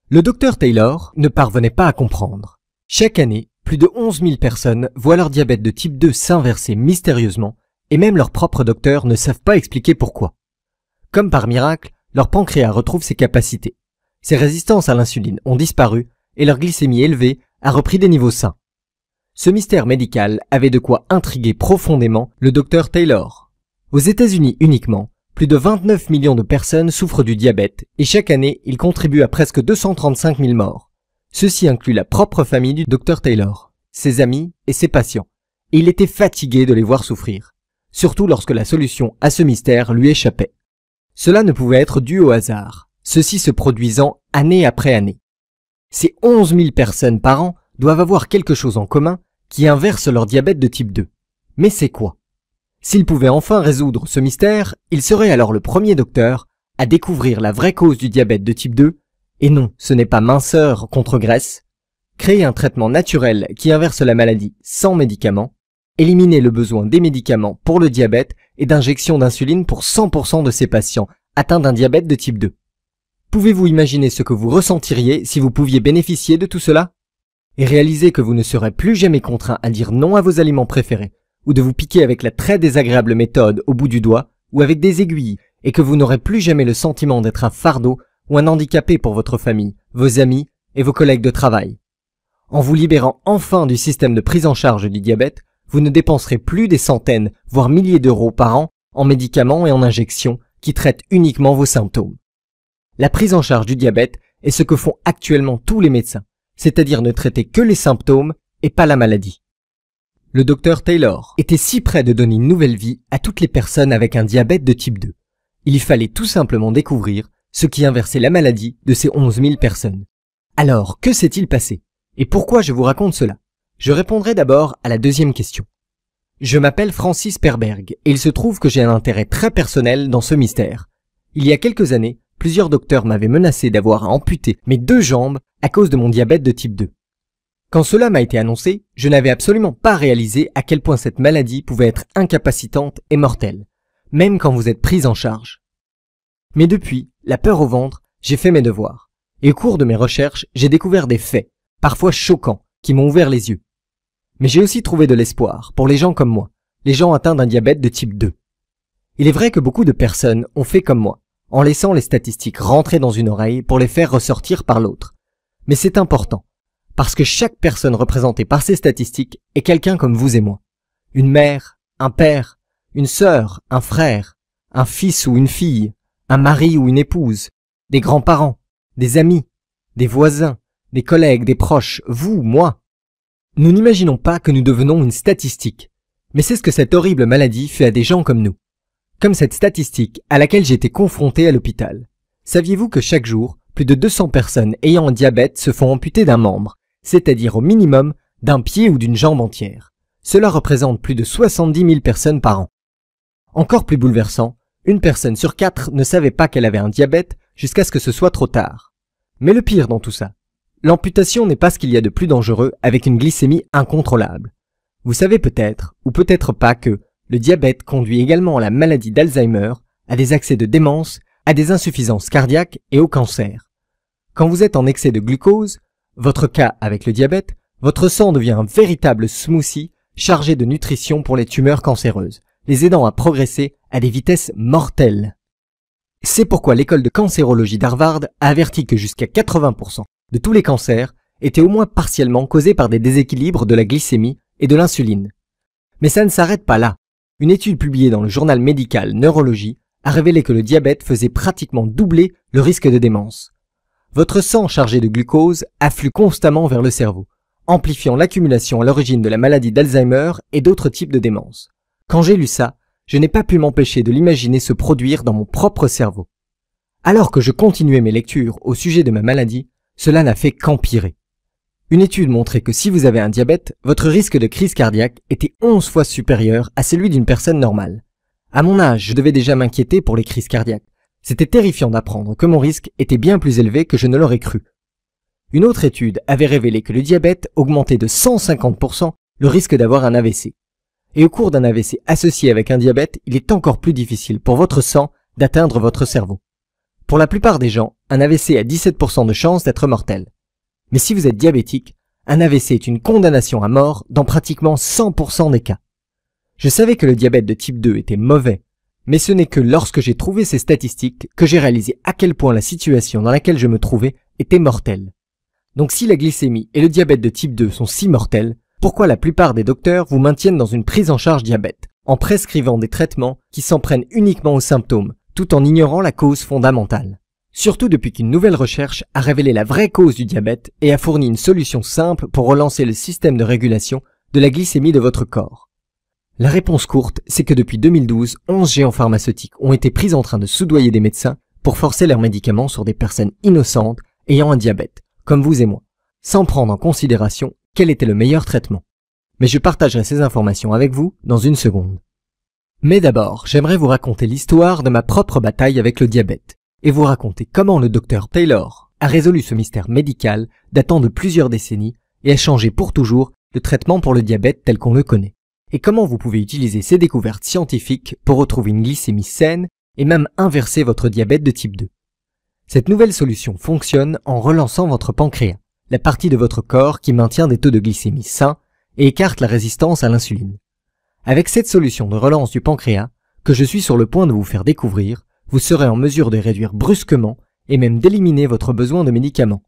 Le docteur Taylor ne parvenait pas à comprendre. Chaque année, plus de 11 000 personnes voient leur diabète de type 2 s'inverser mystérieusement et même leurs propres docteurs ne savent pas expliquer pourquoi. Comme par miracle, leur pancréas retrouve ses capacités. Ses résistances à l'insuline ont disparu et leur glycémie élevée a repris des niveaux sains. Ce mystère médical avait de quoi intriguer profondément le docteur Taylor. Aux États-Unis uniquement, plus de 29 millions de personnes souffrent du diabète et chaque année, il contribue à presque 235 000 morts. Ceci inclut la propre famille du docteur Taylor, ses amis et ses patients. Et il était fatigué de les voir souffrir, surtout lorsque la solution à ce mystère lui échappait. Cela ne pouvait être dû au hasard, ceci se produisant année après année. Ces 11 000 personnes par an doivent avoir quelque chose en commun qui inverse leur diabète de type 2. Mais c'est quoi? S'il pouvait enfin résoudre ce mystère, il serait alors le premier docteur à découvrir la vraie cause du diabète de type 2, et non, ce n'est pas minceur contre graisse, créer un traitement naturel qui inverse la maladie sans médicaments, éliminer le besoin des médicaments pour le diabète et d'injection d'insuline pour 100% de ces patients atteints d'un diabète de type 2. Pouvez-vous imaginer ce que vous ressentiriez si vous pouviez bénéficier de tout cela? Et réaliser que vous ne serez plus jamais contraint à dire non à vos aliments préférés, ou de vous piquer avec la très désagréable méthode au bout du doigt, ou avec des aiguilles, et que vous n'aurez plus jamais le sentiment d'être un fardeau ou un handicapé pour votre famille, vos amis et vos collègues de travail. En vous libérant enfin du système de prise en charge du diabète, vous ne dépenserez plus des centaines, voire milliers d'euros par an en médicaments et en injections qui traitent uniquement vos symptômes. La prise en charge du diabète est ce que font actuellement tous les médecins, c'est-à-dire ne traiter que les symptômes et pas la maladie. Le docteur Taylor était si près de donner une nouvelle vie à toutes les personnes avec un diabète de type 2. Il y fallait tout simplement découvrir ce qui inversait la maladie de ces 11 000 personnes. Alors, que s'est-il passé? Et pourquoi je vous raconte cela? Je répondrai d'abord à la deuxième question. Je m'appelle Francis Perberg et il se trouve que j'ai un intérêt très personnel dans ce mystère. Il y a quelques années, plusieurs docteurs m'avaient menacé d'avoir à amputer mes 2 jambes à cause de mon diabète de type 2. Quand cela m'a été annoncé, je n'avais absolument pas réalisé à quel point cette maladie pouvait être incapacitante et mortelle, même quand vous êtes prise en charge. Mais depuis, la peur au ventre, j'ai fait mes devoirs. Et au cours de mes recherches, j'ai découvert des faits, parfois choquants, qui m'ont ouvert les yeux. Mais j'ai aussi trouvé de l'espoir pour les gens comme moi, les gens atteints d'un diabète de type 2. Il est vrai que beaucoup de personnes ont fait comme moi, en laissant les statistiques rentrer dans une oreille pour les faire ressortir par l'autre. Mais c'est important, parce que chaque personne représentée par ces statistiques est quelqu'un comme vous et moi. Une mère, un père, une sœur, un frère, un fils ou une fille, un mari ou une épouse, des grands-parents, des amis, des voisins, des collègues, des proches, vous, moi. Nous n'imaginons pas que nous devenons une statistique, mais c'est ce que cette horrible maladie fait à des gens comme nous. Comme cette statistique à laquelle j'ai été confronté à l'hôpital. Saviez-vous que chaque jour, plus de 200 personnes ayant un diabète se font amputer d'un membre, c'est-à-dire au minimum d'un pied ou d'une jambe entière. Cela représente plus de 70 000 personnes par an. Encore plus bouleversant, une personne sur 4 ne savait pas qu'elle avait un diabète jusqu'à ce que ce soit trop tard. Mais le pire dans tout ça, l'amputation n'est pas ce qu'il y a de plus dangereux avec une glycémie incontrôlable. Vous savez peut-être, ou peut-être pas que le diabète conduit également à la maladie d'Alzheimer, à des accès de démence, à des insuffisances cardiaques et au cancer. Quand vous êtes en excès de glucose, votre cas avec le diabète, votre sang devient un véritable smoothie chargé de nutrition pour les tumeurs cancéreuses, les aidant à progresser à des vitesses mortelles. C'est pourquoi l'école de cancérologie d'Harvard a averti que jusqu'à 80% de tous les cancers étaient au moins partiellement causés par des déséquilibres de la glycémie et de l'insuline. Mais ça ne s'arrête pas là. Une étude publiée dans le journal médical Neurologie a révélé que le diabète faisait pratiquement doubler le risque de démence. Votre sang chargé de glucose afflue constamment vers le cerveau, amplifiant l'accumulation à l'origine de la maladie d'Alzheimer et d'autres types de démence. Quand j'ai lu ça, je n'ai pas pu m'empêcher de l'imaginer se produire dans mon propre cerveau. Alors que je continuais mes lectures au sujet de ma maladie, cela n'a fait qu'empirer. Une étude montrait que si vous avez un diabète, votre risque de crise cardiaque était 11 fois supérieur à celui d'une personne normale. À mon âge, je devais déjà m'inquiéter pour les crises cardiaques. C'était terrifiant d'apprendre que mon risque était bien plus élevé que je ne l'aurais cru. Une autre étude avait révélé que le diabète augmentait de 150% le risque d'avoir un AVC. Et au cours d'un AVC associé avec un diabète, il est encore plus difficile pour votre sang d'atteindre votre cerveau. Pour la plupart des gens, un AVC a 17% de chance d'être mortel. Mais si vous êtes diabétique, un AVC est une condamnation à mort dans pratiquement 100% des cas. Je savais que le diabète de type 2 était mauvais, mais ce n'est que lorsque j'ai trouvé ces statistiques que j'ai réalisé à quel point la situation dans laquelle je me trouvais était mortelle. Donc si la glycémie et le diabète de type 2 sont si mortels, pourquoi la plupart des docteurs vous maintiennent dans une prise en charge diabète, en prescrivant des traitements qui s'en prennent uniquement aux symptômes, tout en ignorant la cause fondamentale? Surtout depuis qu'une nouvelle recherche a révélé la vraie cause du diabète et a fourni une solution simple pour relancer le système de régulation de la glycémie de votre corps. La réponse courte, c'est que depuis 2012, 11 géants pharmaceutiques ont été pris en train de soudoyer des médecins pour forcer leurs médicaments sur des personnes innocentes ayant un diabète, comme vous et moi, sans prendre en considération quel était le meilleur traitement. Mais je partagerai ces informations avec vous dans une seconde. Mais d'abord, j'aimerais vous raconter l'histoire de ma propre bataille avec le diabète et vous raconter comment le docteur Taylor a résolu ce mystère médical datant de plusieurs décennies et a changé pour toujours le traitement pour le diabète tel qu'on le connaît. Et comment vous pouvez utiliser ces découvertes scientifiques pour retrouver une glycémie saine et même inverser votre diabète de type 2. Cette nouvelle solution fonctionne en relançant votre pancréas, la partie de votre corps qui maintient des taux de glycémie sains et écarte la résistance à l'insuline. Avec cette solution de relance du pancréas, que je suis sur le point de vous faire découvrir, vous serez en mesure de réduire brusquement et même d'éliminer votre besoin de médicaments.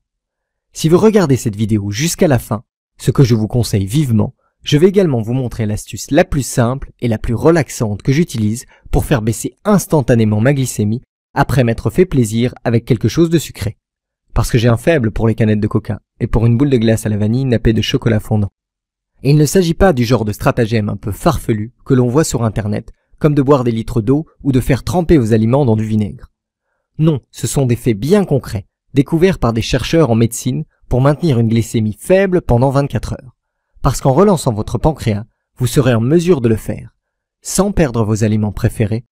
Si vous regardez cette vidéo jusqu'à la fin, ce que je vous conseille vivement, je vais également vous montrer l'astuce la plus simple et la plus relaxante que j'utilise pour faire baisser instantanément ma glycémie après m'être fait plaisir avec quelque chose de sucré. Parce que j'ai un faible pour les canettes de coca et pour une boule de glace à la vanille nappée de chocolat fondant. Et il ne s'agit pas du genre de stratagème un peu farfelu que l'on voit sur internet, comme de boire des litres d'eau ou de faire tremper vos aliments dans du vinaigre. Non, ce sont des faits bien concrets, découverts par des chercheurs en médecine pour maintenir une glycémie faible pendant 24 heures. Parce qu'en relançant votre pancréas, vous serez en mesure de le faire, sans perdre vos aliments préférés,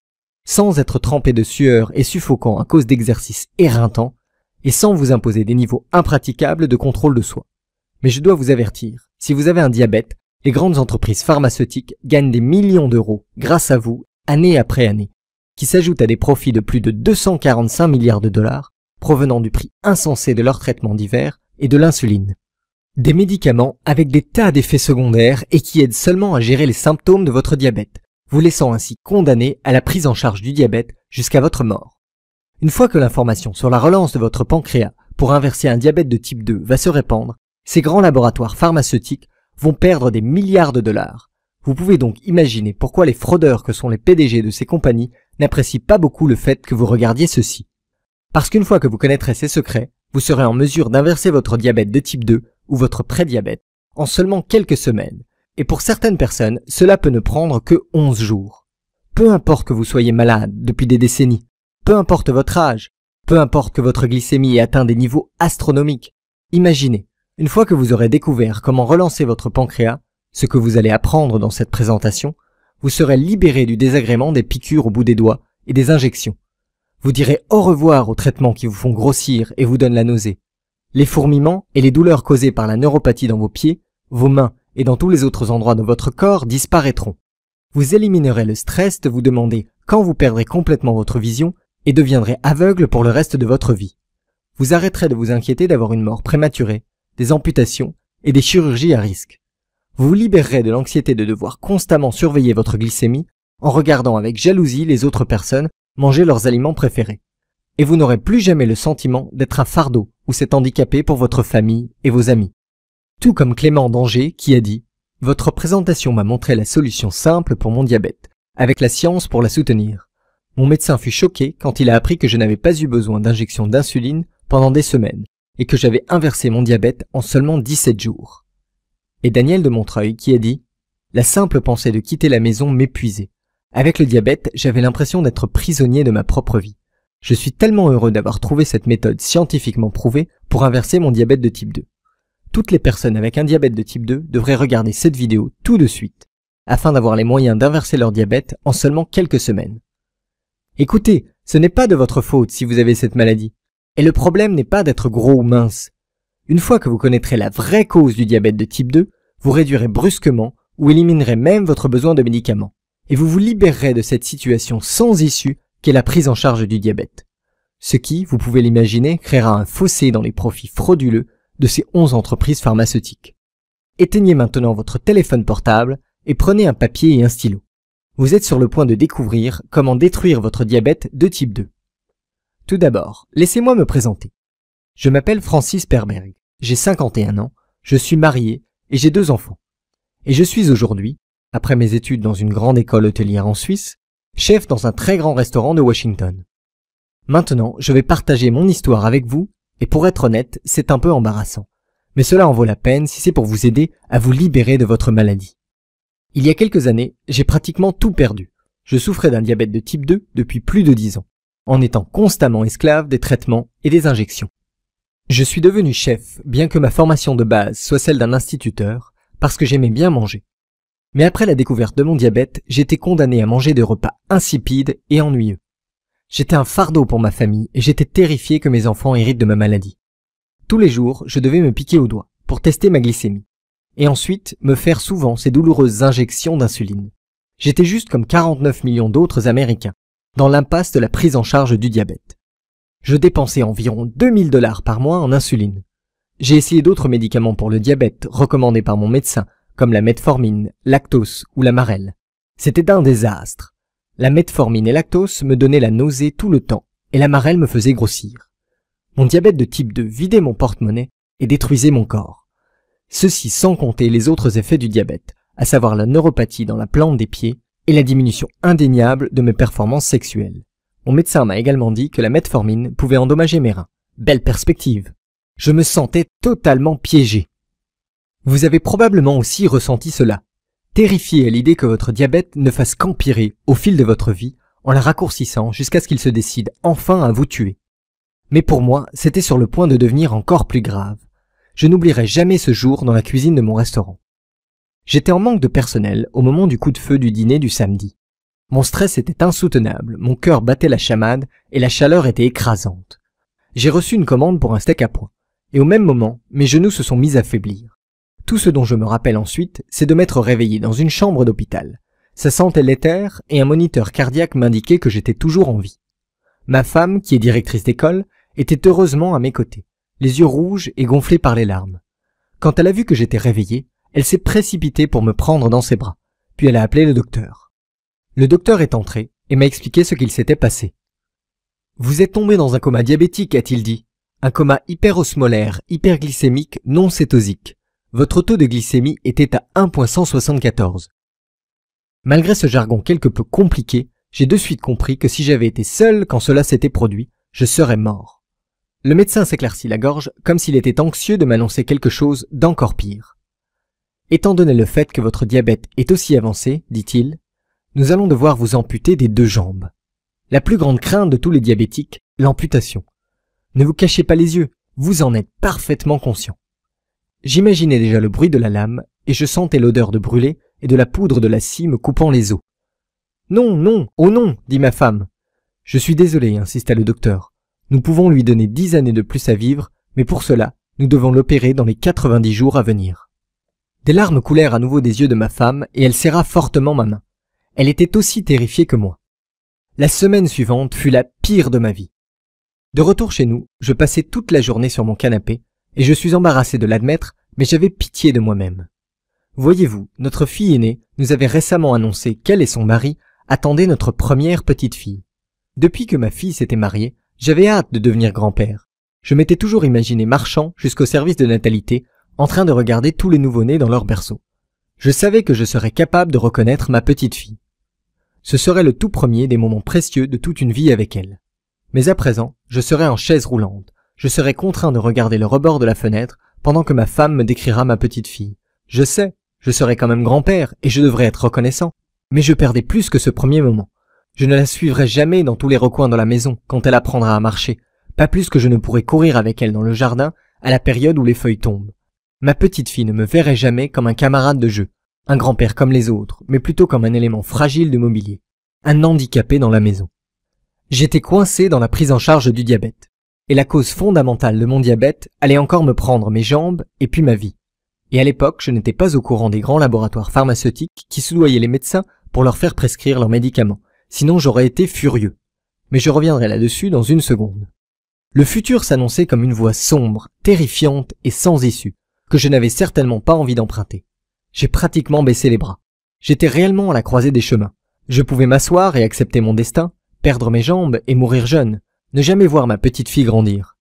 sans être trempé de sueur et suffocant à cause d'exercices éreintants, et sans vous imposer des niveaux impraticables de contrôle de soi. Mais je dois vous avertir, si vous avez un diabète, les grandes entreprises pharmaceutiques gagnent des millions d'euros grâce à vous, année après année, qui s'ajoutent à des profits de plus de 245 milliards de dollars provenant du prix insensé de leurs traitements divers et de l'insuline. Des médicaments avec des tas d'effets secondaires et qui aident seulement à gérer les symptômes de votre diabète, vous laissant ainsi condamné à la prise en charge du diabète jusqu'à votre mort. Une fois que l'information sur la relance de votre pancréas pour inverser un diabète de type 2 va se répandre, ces grands laboratoires pharmaceutiques vont perdre des milliards de dollars. Vous pouvez donc imaginer pourquoi les fraudeurs que sont les PDG de ces compagnies n'apprécient pas beaucoup le fait que vous regardiez ceci. Parce qu'une fois que vous connaîtrez ces secrets, vous serez en mesure d'inverser votre diabète de type 2 ou votre prédiabète en seulement quelques semaines. Et pour certaines personnes, cela peut ne prendre que 11 jours. Peu importe que vous soyez malade depuis des décennies, peu importe votre âge, peu importe que votre glycémie ait atteint des niveaux astronomiques. Imaginez, une fois que vous aurez découvert comment relancer votre pancréas, ce que vous allez apprendre dans cette présentation, vous serez libéré du désagrément des piqûres au bout des doigts et des injections. Vous direz au revoir aux traitements qui vous font grossir et vous donnent la nausée. Les fourmillements et les douleurs causées par la neuropathie dans vos pieds, vos mains et dans tous les autres endroits de votre corps disparaîtront. Vous éliminerez le stress de vous demander quand vous perdrez complètement votre vision et deviendrez aveugle pour le reste de votre vie. Vous arrêterez de vous inquiéter d'avoir une mort prématurée, des amputations et des chirurgies à risque. Vous vous libérerez de l'anxiété de devoir constamment surveiller votre glycémie en regardant avec jalousie les autres personnes manger leurs aliments préférés. Et vous n'aurez plus jamais le sentiment d'être un fardeau ou s'être handicapé pour votre famille et vos amis. Tout comme Clément d'Angers qui a dit « Votre présentation m'a montré la solution simple pour mon diabète, avec la science pour la soutenir. Mon médecin fut choqué quand il a appris que je n'avais pas eu besoin d'injection d'insuline pendant des semaines et que j'avais inversé mon diabète en seulement 17 jours. » Et Daniel de Montreuil qui a dit « La simple pensée de quitter la maison m'épuisait. Avec le diabète, j'avais l'impression d'être prisonnier de ma propre vie. Je suis tellement heureux d'avoir trouvé cette méthode scientifiquement prouvée pour inverser mon diabète de type 2. Toutes les personnes avec un diabète de type 2 devraient regarder cette vidéo tout de suite, afin d'avoir les moyens d'inverser leur diabète en seulement quelques semaines. Écoutez, ce n'est pas de votre faute si vous avez cette maladie. Et le problème n'est pas d'être gros ou mince. Une fois que vous connaîtrez la vraie cause du diabète de type 2, vous réduirez brusquement ou éliminerez même votre besoin de médicaments. Et vous vous libérerez de cette situation sans issue qu'est la prise en charge du diabète. Ce qui, vous pouvez l'imaginer, créera un fossé dans les profits frauduleux de ces 11 entreprises pharmaceutiques. Éteignez maintenant votre téléphone portable et prenez un papier et un stylo. Vous êtes sur le point de découvrir comment détruire votre diabète de type 2. Tout d'abord, laissez-moi me présenter. Je m'appelle Francis Perberg, j'ai 51 ans, je suis marié et j'ai 2 enfants. Et je suis aujourd'hui, après mes études dans une grande école hôtelière en Suisse, chef dans un très grand restaurant de Washington. Maintenant, je vais partager mon histoire avec vous, et pour être honnête, c'est un peu embarrassant. Mais cela en vaut la peine si c'est pour vous aider à vous libérer de votre maladie. Il y a quelques années, j'ai pratiquement tout perdu. Je souffrais d'un diabète de type 2 depuis plus de 10 ans, en étant constamment esclave des traitements et des injections. Je suis devenu chef, bien que ma formation de base soit celle d'un instituteur, parce que j'aimais bien manger. Mais après la découverte de mon diabète, j'étais condamné à manger des repas insipides et ennuyeux. J'étais un fardeau pour ma famille et j'étais terrifié que mes enfants héritent de ma maladie. Tous les jours, je devais me piquer au doigt pour tester ma glycémie. Et ensuite, me faire souvent ces douloureuses injections d'insuline. J'étais juste comme 49 millions d'autres Américains, dans l'impasse de la prise en charge du diabète. Je dépensais environ 2000 $ par mois en insuline. J'ai essayé d'autres médicaments pour le diabète, recommandés par mon médecin, comme la metformine, Lactose ou la Marelle. C'était un désastre. La metformine et Lactose me donnaient la nausée tout le temps, et la Marelle me faisait grossir. Mon diabète de type 2 vidait mon porte-monnaie et détruisait mon corps. Ceci sans compter les autres effets du diabète, à savoir la neuropathie dans la plante des pieds et la diminution indéniable de mes performances sexuelles. Mon médecin m'a également dit que la metformine pouvait endommager mes reins. Belle perspective. Je me sentais totalement piégé. Vous avez probablement aussi ressenti cela. Terrifié à l'idée que votre diabète ne fasse qu'empirer au fil de votre vie en la raccourcissant jusqu'à ce qu'il se décide enfin à vous tuer. Mais pour moi, c'était sur le point de devenir encore plus grave. Je n'oublierai jamais ce jour dans la cuisine de mon restaurant. J'étais en manque de personnel au moment du coup de feu du dîner du samedi. Mon stress était insoutenable, mon cœur battait la chamade et la chaleur était écrasante. J'ai reçu une commande pour un steak à point, et au même moment, mes genoux se sont mis à faiblir. Tout ce dont je me rappelle ensuite, c'est de m'être réveillé dans une chambre d'hôpital. Ça sentait l'éther et un moniteur cardiaque m'indiquait que j'étais toujours en vie. Ma femme, qui est directrice d'école, était heureusement à mes côtés, les yeux rouges et gonflés par les larmes. Quand elle a vu que j'étais réveillé, elle s'est précipitée pour me prendre dans ses bras, puis elle a appelé le docteur. Le docteur est entré et m'a expliqué ce qu'il s'était passé. « Vous êtes tombé dans un coma diabétique » a-t-il dit. « Un coma hyperosmolaire, hyperglycémique, non cétosique. Votre taux de glycémie était à 1,174. » Malgré ce jargon quelque peu compliqué, j'ai de suite compris que si j'avais été seul quand cela s'était produit, je serais mort. Le médecin s'éclaircit la gorge comme s'il était anxieux de m'annoncer quelque chose d'encore pire. « Étant donné le fait que votre diabète est aussi avancé, dit-il, nous allons devoir vous amputer des 2 jambes. La plus grande crainte de tous les diabétiques, l'amputation. Ne vous cachez pas les yeux, vous en êtes parfaitement conscient. » J'imaginais déjà le bruit de la lame et je sentais l'odeur de brûlé et de la poudre de la scie me coupant les os. « Non, non, oh non !» dit ma femme. « Je suis désolé, insista le docteur. Nous pouvons lui donner 10 années de plus à vivre, mais pour cela, nous devons l'opérer dans les 90 jours à venir. » Des larmes coulèrent à nouveau des yeux de ma femme et elle serra fortement ma main. Elle était aussi terrifiée que moi. La semaine suivante fut la pire de ma vie. De retour chez nous, je passais toute la journée sur mon canapé et je suis embarrassé de l'admettre, mais j'avais pitié de moi-même. Voyez-vous, notre fille aînée nous avait récemment annoncé qu'elle et son mari attendaient notre première petite fille. Depuis que ma fille s'était mariée, j'avais hâte de devenir grand-père. Je m'étais toujours imaginé marchant jusqu'au service de natalité, en train de regarder tous les nouveau-nés dans leur berceau. Je savais que je serais capable de reconnaître ma petite fille. Ce serait le tout premier des moments précieux de toute une vie avec elle. Mais à présent, je serais en chaise roulante. Je serais contraint de regarder le rebord de la fenêtre pendant que ma femme me décrira ma petite fille. Je sais, je serais quand même grand-père et je devrais être reconnaissant. Mais je perdais plus que ce premier moment. Je ne la suivrai jamais dans tous les recoins de la maison quand elle apprendra à marcher. Pas plus que je ne pourrai courir avec elle dans le jardin à la période où les feuilles tombent. Ma petite fille ne me verrait jamais comme un camarade de jeu, un grand-père comme les autres, mais plutôt comme un élément fragile de mobilier, un handicapé dans la maison. J'étais coincé dans la prise en charge du diabète. Et la cause fondamentale de mon diabète allait encore me prendre mes jambes et puis ma vie. Et à l'époque, je n'étais pas au courant des grands laboratoires pharmaceutiques qui soudoyaient les médecins pour leur faire prescrire leurs médicaments. Sinon, j'aurais été furieux. mais je reviendrai là-dessus dans une seconde. Le futur s'annonçait comme une voie sombre, terrifiante et sans issue, que je n'avais certainement pas envie d'emprunter. J'ai pratiquement baissé les bras. J'étais réellement à la croisée des chemins. Je pouvais m'asseoir et accepter mon destin, perdre mes jambes et mourir jeune, ne jamais voir ma petite fille grandir.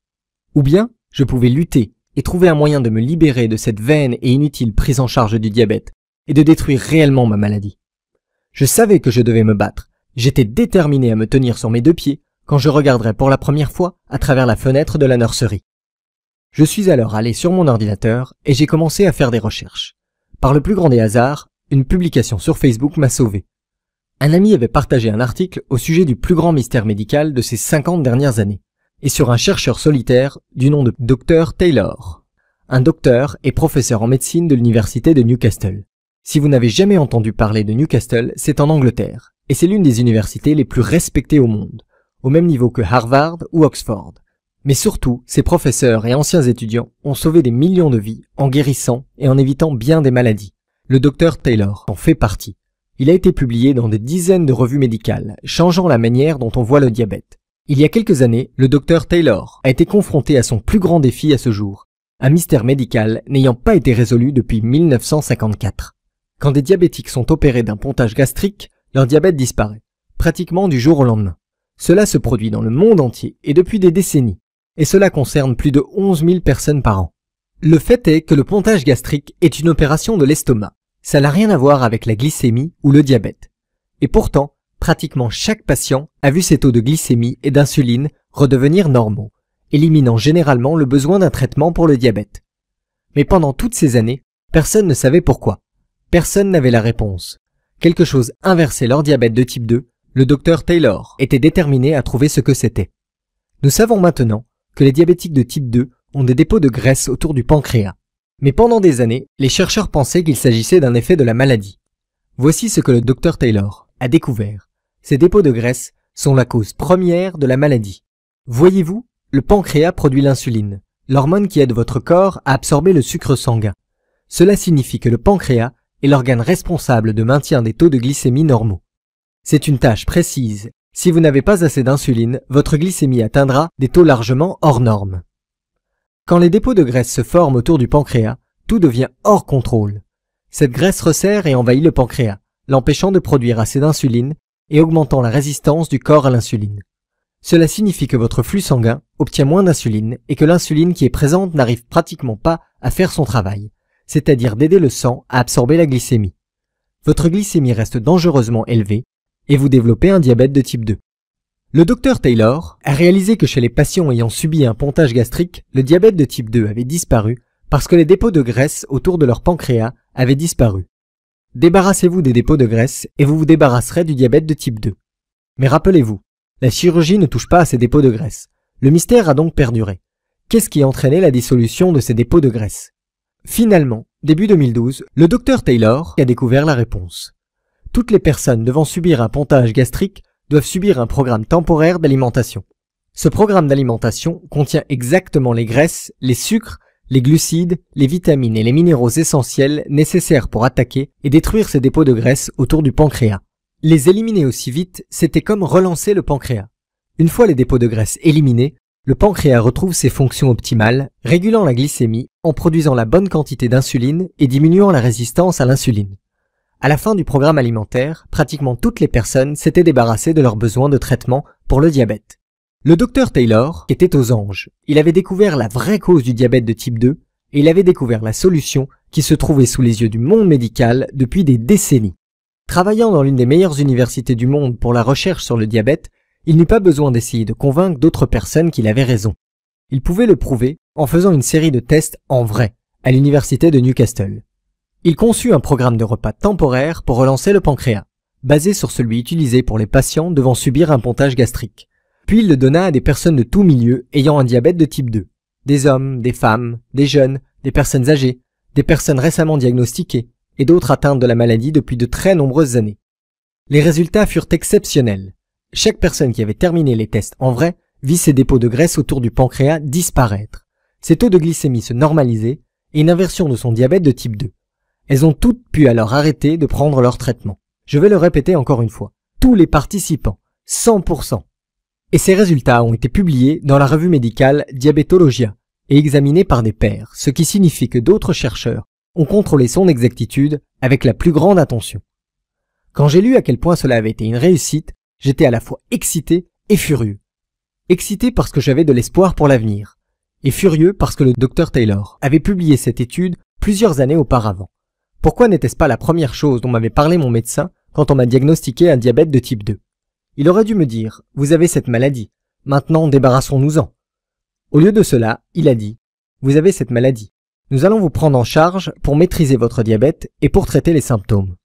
Ou bien, je pouvais lutter et trouver un moyen de me libérer de cette vaine et inutile prise en charge du diabète et de détruire réellement ma maladie. Je savais que je devais me battre. J'étais déterminé à me tenir sur mes deux pieds quand je regarderais pour la première fois à travers la fenêtre de la nurserie. Je suis alors allé sur mon ordinateur et j'ai commencé à faire des recherches. Par le plus grand des hasards, une publication sur Facebook m'a sauvé. Un ami avait partagé un article au sujet du plus grand mystère médical de ces 50 dernières années, et sur un chercheur solitaire du nom de Dr Taylor, un docteur et professeur en médecine de l'université de Newcastle. Si vous n'avez jamais entendu parler de Newcastle, c'est en Angleterre, et c'est l'une des universités les plus respectées au monde, au même niveau que Harvard ou Oxford. Mais surtout, ces professeurs et anciens étudiants ont sauvé des millions de vies en guérissant et en évitant bien des maladies. Le Dr Taylor en fait partie. Il a été publié dans des dizaines de revues médicales, changeant la manière dont on voit le diabète. Il y a quelques années, le Dr Taylor a été confronté à son plus grand défi à ce jour, un mystère médical n'ayant pas été résolu depuis 1954. Quand des diabétiques sont opérés d'un pontage gastrique, leur diabète disparaît, pratiquement du jour au lendemain. Cela se produit dans le monde entier et depuis des décennies, et cela concerne plus de 11 000 personnes par an. Le fait est que le pontage gastrique est une opération de l'estomac. Ça n'a rien à voir avec la glycémie ou le diabète. Et pourtant, pratiquement chaque patient a vu ses taux de glycémie et d'insuline redevenir normaux, éliminant généralement le besoin d'un traitement pour le diabète. Mais pendant toutes ces années, personne ne savait pourquoi. Personne n'avait la réponse. Quelque chose inversait leur diabète de type 2, le Dr Taylor était déterminé à trouver ce que c'était. Nous savons maintenant que les diabétiques de type 2 ont des dépôts de graisse autour du pancréas. Mais pendant des années, les chercheurs pensaient qu'il s'agissait d'un effet de la maladie. Voici ce que le Dr Taylor a découvert. Ces dépôts de graisse sont la cause première de la maladie. Voyez-vous, le pancréas produit l'insuline, l'hormone qui aide votre corps à absorber le sucre sanguin. Cela signifie que le pancréas est l'organe responsable de maintien des taux de glycémie normaux. C'est une tâche précise. Si vous n'avez pas assez d'insuline, votre glycémie atteindra des taux largement hors normes. Quand les dépôts de graisse se forment autour du pancréas, tout devient hors contrôle. Cette graisse resserre et envahit le pancréas, l'empêchant de produire assez d'insuline et augmentant la résistance du corps à l'insuline. Cela signifie que votre flux sanguin obtient moins d'insuline et que l'insuline qui est présente n'arrive pratiquement pas à faire son travail, c'est-à-dire d'aider le sang à absorber la glycémie. Votre glycémie reste dangereusement élevée et vous développez un diabète de type 2. Le Dr Taylor a réalisé que chez les patients ayant subi un pontage gastrique, le diabète de type 2 avait disparu parce que les dépôts de graisse autour de leur pancréas avaient disparu. Débarrassez-vous des dépôts de graisse et vous vous débarrasserez du diabète de type 2. Mais rappelez-vous, la chirurgie ne touche pas à ces dépôts de graisse. Le mystère a donc perduré. Qu'est-ce qui a entraîné la dissolution de ces dépôts de graisse? Finalement, début 2012, le Dr Taylor a découvert la réponse. Toutes les personnes devant subir un pontage gastrique doivent subir un programme temporaire d'alimentation. Ce programme d'alimentation contient exactement les graisses, les sucres, les glucides, les vitamines et les minéraux essentiels nécessaires pour attaquer et détruire ces dépôts de graisse autour du pancréas. Les éliminer aussi vite, c'était comme relancer le pancréas. Une fois les dépôts de graisse éliminés, le pancréas retrouve ses fonctions optimales, régulant la glycémie en produisant la bonne quantité d'insuline et diminuant la résistance à l'insuline. À la fin du programme alimentaire, pratiquement toutes les personnes s'étaient débarrassées de leurs besoins de traitement pour le diabète. Le Dr Taylor était aux anges. Il avait découvert la vraie cause du diabète de type 2 et il avait découvert la solution qui se trouvait sous les yeux du monde médical depuis des décennies. Travaillant dans l'une des meilleures universités du monde pour la recherche sur le diabète, il n'eut pas besoin d'essayer de convaincre d'autres personnes qu'il avait raison. Il pouvait le prouver en faisant une série de tests en vrai à l'université de Newcastle. Il conçut un programme de repas temporaire pour relancer le pancréas, basé sur celui utilisé pour les patients devant subir un pontage gastrique. Puis il le donna à des personnes de tous milieux ayant un diabète de type 2. Des hommes, des femmes, des jeunes, des personnes âgées, des personnes récemment diagnostiquées et d'autres atteintes de la maladie depuis de très nombreuses années. Les résultats furent exceptionnels. Chaque personne qui avait terminé les tests en vrai vit ses dépôts de graisse autour du pancréas disparaître. Ses taux de glycémie se normalisaient et une inversion de son diabète de type 2. Elles ont toutes pu alors arrêter de prendre leur traitement. Je vais le répéter encore une fois. Tous les participants, 100%, Et ces résultats ont été publiés dans la revue médicale Diabetologia et examinés par des pairs, ce qui signifie que d'autres chercheurs ont contrôlé son exactitude avec la plus grande attention. Quand j'ai lu à quel point cela avait été une réussite, j'étais à la fois excité et furieux. Excité parce que j'avais de l'espoir pour l'avenir, et furieux parce que le Dr Taylor avait publié cette étude plusieurs années auparavant. Pourquoi n'était-ce pas la première chose dont m'avait parlé mon médecin quand on m'a diagnostiqué un diabète de type 2? Il aurait dû me dire « Vous avez cette maladie, maintenant débarrassons-nous-en ». Au lieu de cela, il a dit « Vous avez cette maladie, nous allons vous prendre en charge pour maîtriser votre diabète et pour traiter les symptômes. »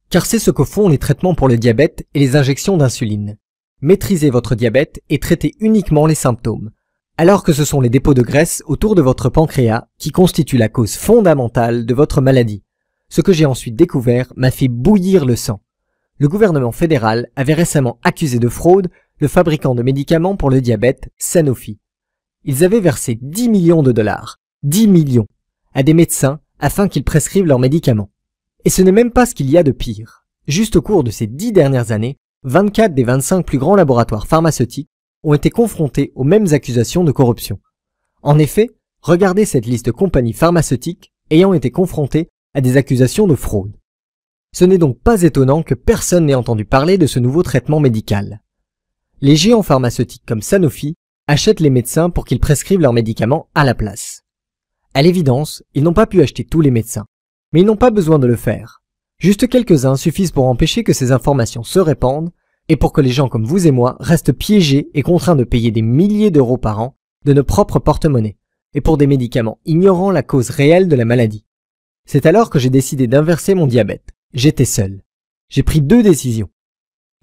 Car c'est ce que font les traitements pour le diabète et les injections d'insuline. Maîtriser votre diabète et traiter uniquement les symptômes, alors que ce sont les dépôts de graisse autour de votre pancréas qui constituent la cause fondamentale de votre maladie. Ce que j'ai ensuite découvert m'a fait bouillir le sang. Le gouvernement fédéral avait récemment accusé de fraude le fabricant de médicaments pour le diabète, Sanofi. Ils avaient versé 10 millions de dollars, 10 millions, à des médecins afin qu'ils prescrivent leurs médicaments. Et ce n'est même pas ce qu'il y a de pire. Juste au cours de ces 10 dernières années, 24 des 25 plus grands laboratoires pharmaceutiques ont été confrontés aux mêmes accusations de corruption. En effet, regardez cette liste de compagnies pharmaceutiques ayant été confrontées à des accusations de fraude. Ce n'est donc pas étonnant que personne n'ait entendu parler de ce nouveau traitement médical. Les géants pharmaceutiques comme Sanofi achètent les médecins pour qu'ils prescrivent leurs médicaments à la place. À l'évidence, ils n'ont pas pu acheter tous les médecins, mais ils n'ont pas besoin de le faire. Juste quelques-uns suffisent pour empêcher que ces informations se répandent et pour que les gens comme vous et moi restent piégés et contraints de payer des milliers d'euros par an de nos propres porte-monnaies et pour des médicaments ignorant la cause réelle de la maladie. C'est alors que j'ai décidé d'inverser mon diabète. J'étais seul. J'ai pris 2 décisions.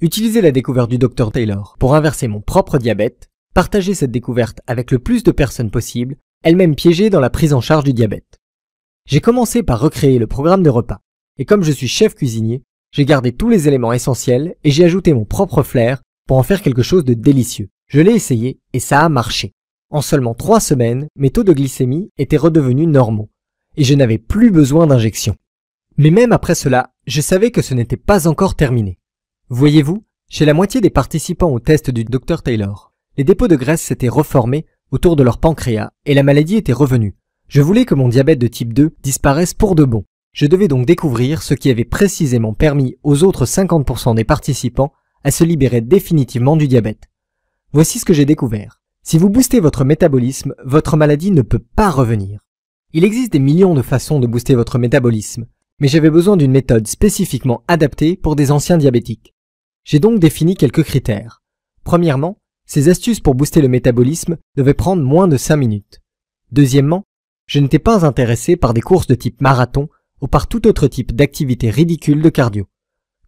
Utiliser la découverte du Dr Taylor pour inverser mon propre diabète, partager cette découverte avec le plus de personnes possible, elles-mêmes piégées dans la prise en charge du diabète. J'ai commencé par recréer le programme de repas. Et comme je suis chef cuisinier, j'ai gardé tous les éléments essentiels et j'ai ajouté mon propre flair pour en faire quelque chose de délicieux. Je l'ai essayé et ça a marché. En seulement 3 semaines, mes taux de glycémie étaient redevenus normaux et je n'avais plus besoin d'injection. Mais même après cela, je savais que ce n'était pas encore terminé. Voyez-vous, chez la moitié des participants au test du Dr Taylor, les dépôts de graisse s'étaient reformés autour de leur pancréas et la maladie était revenue. Je voulais que mon diabète de type 2 disparaisse pour de bon. Je devais donc découvrir ce qui avait précisément permis aux autres 50% des participants à se libérer définitivement du diabète. Voici ce que j'ai découvert. Si vous boostez votre métabolisme, votre maladie ne peut pas revenir. Il existe des millions de façons de booster votre métabolisme, mais j'avais besoin d'une méthode spécifiquement adaptée pour des anciens diabétiques. J'ai donc défini quelques critères. Premièrement, ces astuces pour booster le métabolisme devaient prendre moins de 5 minutes. Deuxièmement, je n'étais pas intéressé par des courses de type marathon ou par tout autre type d'activité ridicule de cardio.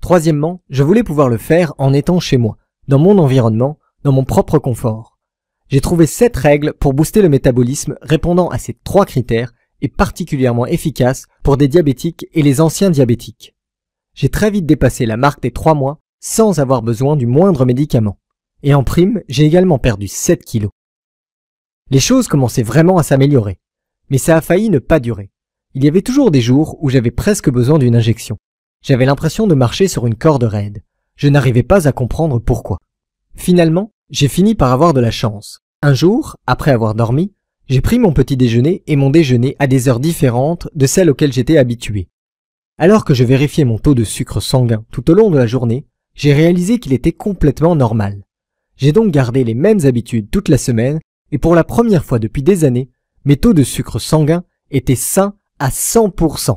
Troisièmement, je voulais pouvoir le faire en étant chez moi, dans mon environnement, dans mon propre confort. J'ai trouvé 7 règles pour booster le métabolisme répondant à ces 3 critères et particulièrement efficaces pour des diabétiques et les anciens diabétiques. J'ai très vite dépassé la marque des 3 mois sans avoir besoin du moindre médicament. Et en prime, j'ai également perdu 7 kilos. Les choses commençaient vraiment à s'améliorer, mais ça a failli ne pas durer. Il y avait toujours des jours où j'avais presque besoin d'une injection. J'avais l'impression de marcher sur une corde raide. Je n'arrivais pas à comprendre pourquoi. Finalement, j'ai fini par avoir de la chance. Un jour, après avoir dormi, j'ai pris mon petit déjeuner et mon déjeuner à des heures différentes de celles auxquelles j'étais habitué. Alors que je vérifiais mon taux de sucre sanguin tout au long de la journée, j'ai réalisé qu'il était complètement normal. J'ai donc gardé les mêmes habitudes toute la semaine et pour la première fois depuis des années, mes taux de sucre sanguin étaient sains à 100%.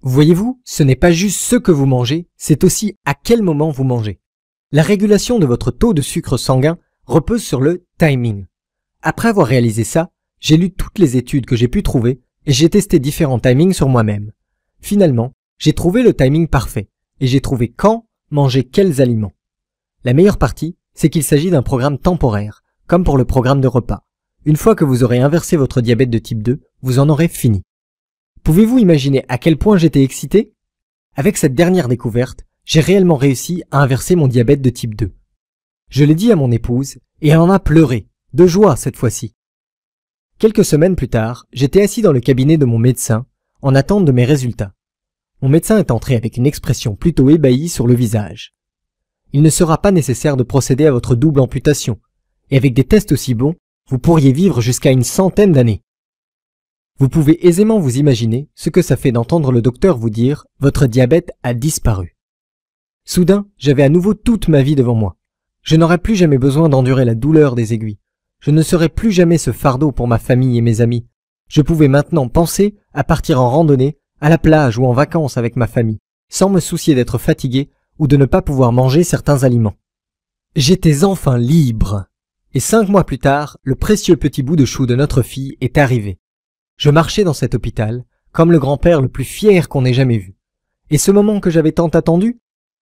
Voyez-vous, ce n'est pas juste ce que vous mangez, c'est aussi à quel moment vous mangez. La régulation de votre taux de sucre sanguin repose sur le timing. Après avoir réalisé ça, j'ai lu toutes les études que j'ai pu trouver et j'ai testé différents timings sur moi-même. Finalement, j'ai trouvé le timing parfait et j'ai trouvé quand manger quels aliments. La meilleure partie, c'est qu'il s'agit d'un programme temporaire, comme pour le programme de repas. Une fois que vous aurez inversé votre diabète de type 2, vous en aurez fini. Pouvez-vous imaginer à quel point j'étais excité? Avec cette dernière découverte, j'ai réellement réussi à inverser mon diabète de type 2. Je l'ai dit à mon épouse et elle en a pleuré, de joie cette fois-ci. Quelques semaines plus tard, j'étais assis dans le cabinet de mon médecin en attente de mes résultats. Mon médecin est entré avec une expression plutôt ébahie sur le visage. il ne sera pas nécessaire de procéder à votre double amputation, et avec des tests aussi bons, vous pourriez vivre jusqu'à une centaine d'années. Vous pouvez aisément vous imaginer ce que ça fait d'entendre le docteur vous dire « Votre diabète a disparu ». Soudain, j'avais à nouveau toute ma vie devant moi. Je n'aurais plus jamais besoin d'endurer la douleur des aiguilles. Je ne serais plus jamais ce fardeau pour ma famille et mes amis. Je pouvais maintenant penser à partir en randonnée, à la plage ou en vacances avec ma famille, sans me soucier d'être fatigué ou de ne pas pouvoir manger certains aliments. J'étais enfin libre. Et 5 mois plus tard, le précieux petit bout de chou de notre fille est arrivé. Je marchais dans cet hôpital, comme le grand-père le plus fier qu'on ait jamais vu. Et ce moment que j'avais tant attendu?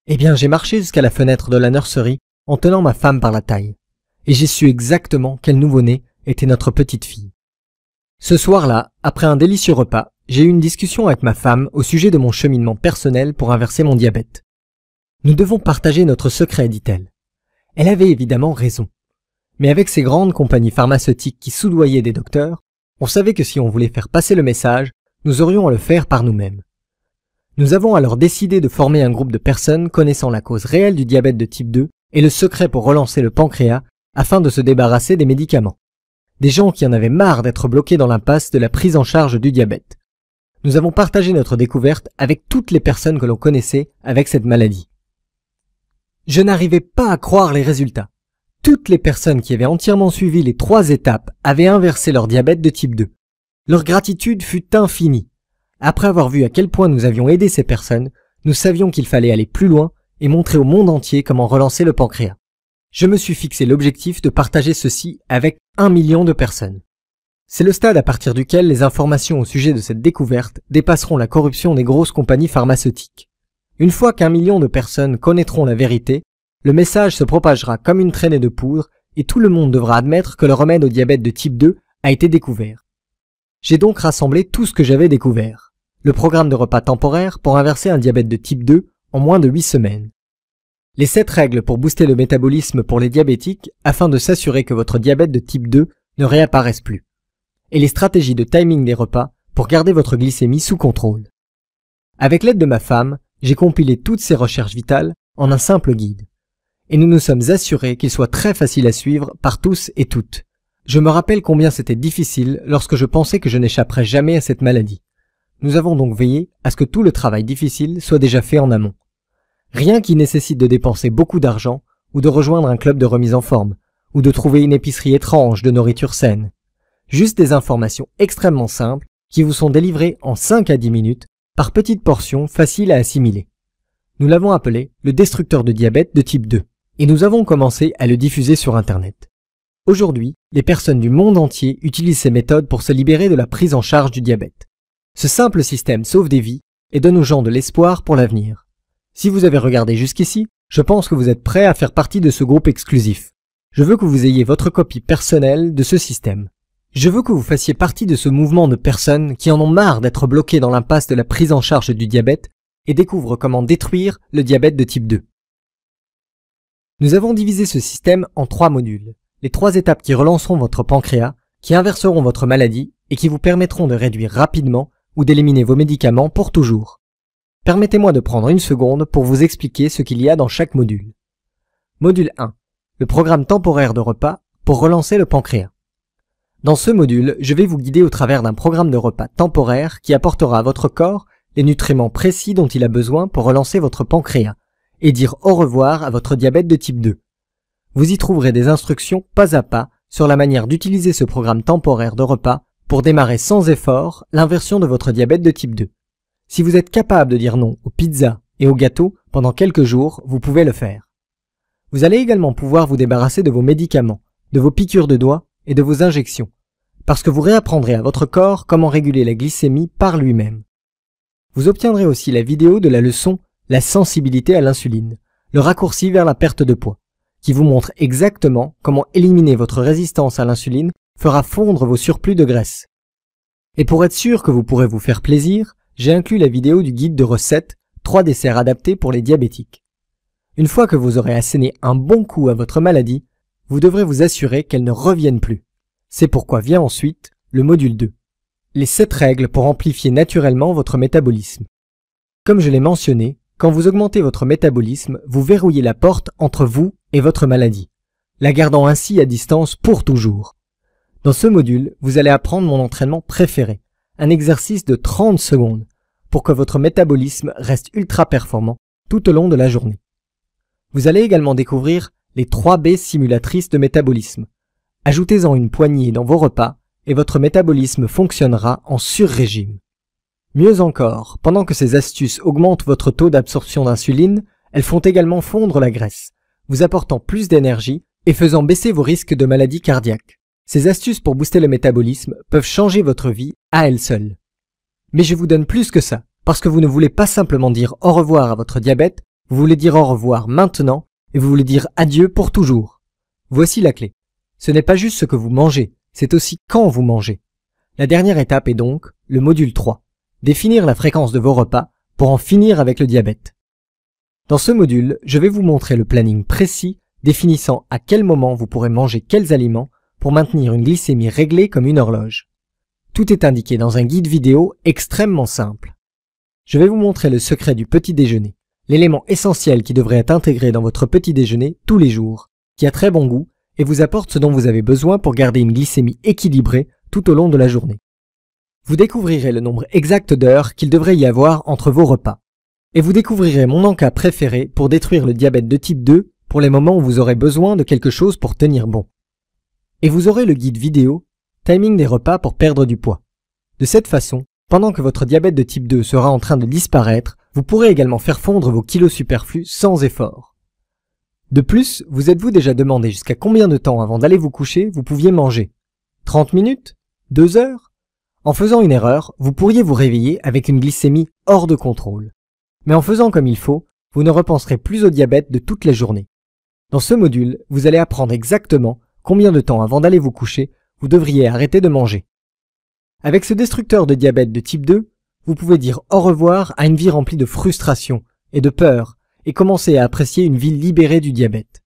Eh bien, j'ai marché jusqu'à la fenêtre de la nurserie en tenant ma femme par la taille. Et j'ai su exactement quel nouveau-né était notre petite fille. Ce soir-là, après un délicieux repas, j'ai eu une discussion avec ma femme au sujet de mon cheminement personnel pour inverser mon diabète. Nous devons partager notre secret, dit-elle. Elle avait évidemment raison. Mais avec ces grandes compagnies pharmaceutiques qui soudoyaient des docteurs, on savait que si on voulait faire passer le message, nous aurions à le faire par nous-mêmes. Nous avons alors décidé de former un groupe de personnes connaissant la cause réelle du diabète de type 2 et le secret pour relancer le pancréas afin de se débarrasser des médicaments. Des gens qui en avaient marre d'être bloqués dans l'impasse de la prise en charge du diabète. Nous avons partagé notre découverte avec toutes les personnes que l'on connaissait avec cette maladie. Je n'arrivais pas à croire les résultats. Toutes les personnes qui avaient entièrement suivi les 3 étapes avaient inversé leur diabète de type 2. Leur gratitude fut infinie. Après avoir vu à quel point nous avions aidé ces personnes, nous savions qu'il fallait aller plus loin et montrer au monde entier comment relancer le pancréas. Je me suis fixé l'objectif de partager ceci avec 1 million de personnes. C'est le stade à partir duquel les informations au sujet de cette découverte dépasseront la corruption des grosses compagnies pharmaceutiques. Une fois qu'1 million de personnes connaîtront la vérité, le message se propagera comme une traînée de poudre et tout le monde devra admettre que le remède au diabète de type 2 a été découvert. J'ai donc rassemblé tout ce que j'avais découvert. Le programme de repas temporaire pour inverser un diabète de type 2 en moins de 8 semaines. Les 7 règles pour booster le métabolisme pour les diabétiques afin de s'assurer que votre diabète de type 2 ne réapparaisse plus. Et les stratégies de timing des repas pour garder votre glycémie sous contrôle. Avec l'aide de ma femme, j'ai compilé toutes ces recherches vitales en un simple guide. Et nous nous sommes assurés qu'il soit très facile à suivre par tous et toutes. Je me rappelle combien c'était difficile lorsque je pensais que je n'échapperais jamais à cette maladie. Nous avons donc veillé à ce que tout le travail difficile soit déjà fait en amont. Rien qui nécessite de dépenser beaucoup d'argent, ou de rejoindre un club de remise en forme, ou de trouver une épicerie étrange de nourriture saine. Juste des informations extrêmement simples qui vous sont délivrées en 5 à 10 minutes par petites portions faciles à assimiler. Nous l'avons appelé le destructeur de diabète de type 2. Et nous avons commencé à le diffuser sur Internet. Aujourd'hui, les personnes du monde entier utilisent ces méthodes pour se libérer de la prise en charge du diabète. Ce simple système sauve des vies et donne aux gens de l'espoir pour l'avenir. Si vous avez regardé jusqu'ici, je pense que vous êtes prêts à faire partie de ce groupe exclusif. Je veux que vous ayez votre copie personnelle de ce système. Je veux que vous fassiez partie de ce mouvement de personnes qui en ont marre d'être bloquées dans l'impasse de la prise en charge du diabète et découvrent comment détruire le diabète de type 2. Nous avons divisé ce système en 3 modules, les 3 étapes qui relanceront votre pancréas, qui inverseront votre maladie et qui vous permettront de réduire rapidement ou d'éliminer vos médicaments pour toujours. Permettez-moi de prendre une seconde pour vous expliquer ce qu'il y a dans chaque module. Module 1. Le programme temporaire de repas pour relancer le pancréas. Dans ce module, je vais vous guider au travers d'un programme de repas temporaire qui apportera à votre corps les nutriments précis dont il a besoin pour relancer votre pancréas et dire au revoir à votre diabète de type 2. Vous y trouverez des instructions pas à pas sur la manière d'utiliser ce programme temporaire de repas pour démarrer sans effort l'inversion de votre diabète de type 2. Si vous êtes capable de dire non aux pizzas et aux gâteaux pendant quelques jours, vous pouvez le faire. Vous allez également pouvoir vous débarrasser de vos médicaments, de vos piqûres de doigts et de vos injections, parce que vous réapprendrez à votre corps comment réguler la glycémie par lui-même. Vous obtiendrez aussi la vidéo de la leçon « La sensibilité à l'insuline », le raccourci vers la perte de poids, qui vous montre exactement comment éliminer votre résistance à l'insuline fera fondre vos surplus de graisse. Et pour être sûr que vous pourrez vous faire plaisir, j'ai inclus la vidéo du guide de recettes 3 desserts adaptés pour les diabétiques. Une fois que vous aurez asséné un bon coup à votre maladie, vous devrez vous assurer qu'elle ne revienne plus. C'est pourquoi vient ensuite le module 2. Les 7 règles pour amplifier naturellement votre métabolisme. Comme je l'ai mentionné, quand vous augmentez votre métabolisme, vous verrouillez la porte entre vous et votre maladie, la gardant ainsi à distance pour toujours. Dans ce module, vous allez apprendre mon entraînement préféré, un exercice de 30 secondes, pour que votre métabolisme reste ultra performant tout au long de la journée. Vous allez également découvrir les 3B simulatrices de métabolisme. Ajoutez-en une poignée dans vos repas et votre métabolisme fonctionnera en sur-régime. Mieux encore, pendant que ces astuces augmentent votre taux d'absorption d'insuline, elles font également fondre la graisse, vous apportant plus d'énergie et faisant baisser vos risques de maladies cardiaques. Ces astuces pour booster le métabolisme peuvent changer votre vie à elles seules. Mais je vous donne plus que ça, parce que vous ne voulez pas simplement dire au revoir à votre diabète, vous voulez dire au revoir maintenant et vous voulez dire adieu pour toujours. Voici la clé. Ce n'est pas juste ce que vous mangez, c'est aussi quand vous mangez. La dernière étape est donc le module 3. Définir la fréquence de vos repas pour en finir avec le diabète. Dans ce module, je vais vous montrer le planning précis définissant à quel moment vous pourrez manger quels aliments pour maintenir une glycémie réglée comme une horloge. Tout est indiqué dans un guide vidéo extrêmement simple. Je vais vous montrer le secret du petit déjeuner, l'élément essentiel qui devrait être intégré dans votre petit déjeuner tous les jours, qui a très bon goût et vous apporte ce dont vous avez besoin pour garder une glycémie équilibrée tout au long de la journée. Vous découvrirez le nombre exact d'heures qu'il devrait y avoir entre vos repas. Et vous découvrirez mon encas préféré pour détruire le diabète de type 2 pour les moments où vous aurez besoin de quelque chose pour tenir bon. Et vous aurez le guide vidéo Timing des repas pour perdre du poids. De cette façon, pendant que votre diabète de type 2 sera en train de disparaître, vous pourrez également faire fondre vos kilos superflus sans effort. De plus, vous êtes-vous déjà demandé jusqu'à combien de temps avant d'aller vous coucher vous pouviez manger? 30 minutes? 2 heures? En faisant une erreur, vous pourriez vous réveiller avec une glycémie hors de contrôle. Mais en faisant comme il faut, vous ne repenserez plus au diabète de toute la journée. Dans ce module, vous allez apprendre exactement combien de temps avant d'aller vous coucher vous devriez arrêter de manger. Avec ce destructeur de diabète de type 2, vous pouvez dire au revoir à une vie remplie de frustration et de peur et commencer à apprécier une vie libérée du diabète.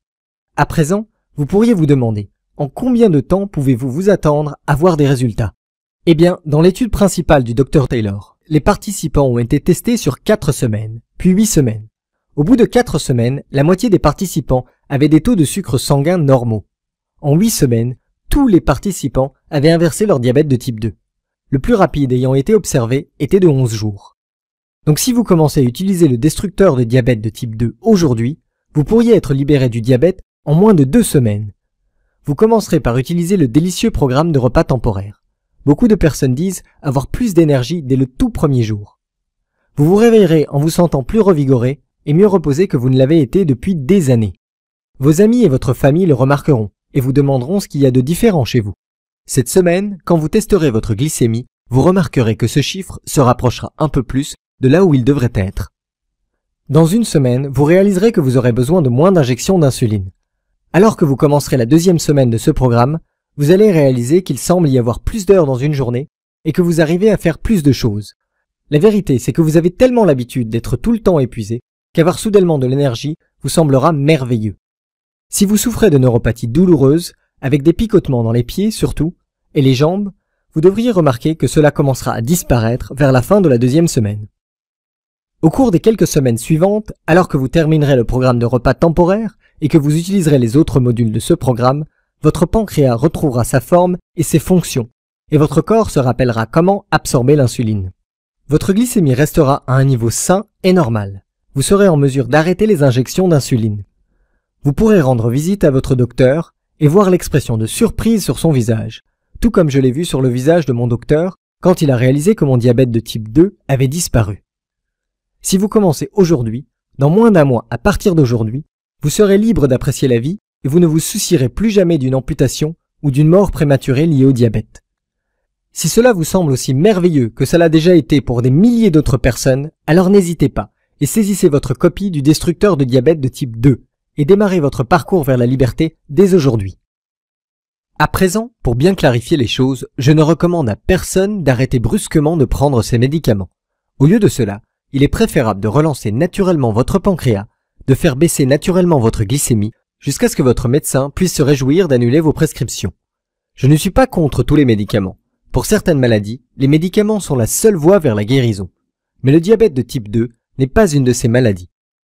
À présent, vous pourriez vous demander en combien de temps pouvez-vous vous attendre à voir des résultats? Eh bien, dans l'étude principale du Dr Taylor, les participants ont été testés sur 4 semaines, puis 8 semaines. Au bout de 4 semaines, la moitié des participants avaient des taux de sucre sanguin normaux. En 8 semaines, tous les participants avaient inversé leur diabète de type 2. Le plus rapide ayant été observé était de 11 jours. Donc si vous commencez à utiliser le destructeur de diabète de type 2 aujourd'hui, vous pourriez être libéré du diabète en moins de 2 semaines. Vous commencerez par utiliser le délicieux programme de repas temporaire. Beaucoup de personnes disent avoir plus d'énergie dès le tout premier jour. Vous vous réveillerez en vous sentant plus revigoré et mieux reposé que vous ne l'avez été depuis des années. Vos amis et votre famille le remarqueront et vous demanderont ce qu'il y a de différent chez vous. Cette semaine, quand vous testerez votre glycémie, vous remarquerez que ce chiffre se rapprochera un peu plus de là où il devrait être. Dans une semaine, vous réaliserez que vous aurez besoin de moins d'injections d'insuline. Alors que vous commencerez la 2e semaine de ce programme, vous allez réaliser qu'il semble y avoir plus d'heures dans une journée et que vous arrivez à faire plus de choses. La vérité, c'est que vous avez tellement l'habitude d'être tout le temps épuisé qu'avoir soudainement de l'énergie vous semblera merveilleux. Si vous souffrez de neuropathie douloureuse, avec des picotements dans les pieds surtout, et les jambes, vous devriez remarquer que cela commencera à disparaître vers la fin de la 2e semaine. Au cours des quelques semaines suivantes, alors que vous terminerez le programme de repas temporaire et que vous utiliserez les autres modules de ce programme, votre pancréas retrouvera sa forme et ses fonctions, et votre corps se rappellera comment absorber l'insuline. Votre glycémie restera à un niveau sain et normal. Vous serez en mesure d'arrêter les injections d'insuline. Vous pourrez rendre visite à votre docteur et voir l'expression de surprise sur son visage, tout comme je l'ai vu sur le visage de mon docteur quand il a réalisé que mon diabète de type 2 avait disparu. Si vous commencez aujourd'hui, dans moins d'un mois à partir d'aujourd'hui, vous serez libre d'apprécier la vie et vous ne vous soucierez plus jamais d'une amputation ou d'une mort prématurée liée au diabète. Si cela vous semble aussi merveilleux que cela a déjà été pour des milliers d'autres personnes, alors n'hésitez pas et saisissez votre copie du destructeur de diabète de type 2 et démarrez votre parcours vers la liberté dès aujourd'hui. À présent, pour bien clarifier les choses, je ne recommande à personne d'arrêter brusquement de prendre ces médicaments. Au lieu de cela, il est préférable de relancer naturellement votre pancréas, de faire baisser naturellement votre glycémie, jusqu'à ce que votre médecin puisse se réjouir d'annuler vos prescriptions. Je ne suis pas contre tous les médicaments. Pour certaines maladies, les médicaments sont la seule voie vers la guérison. Mais le diabète de type 2 n'est pas une de ces maladies.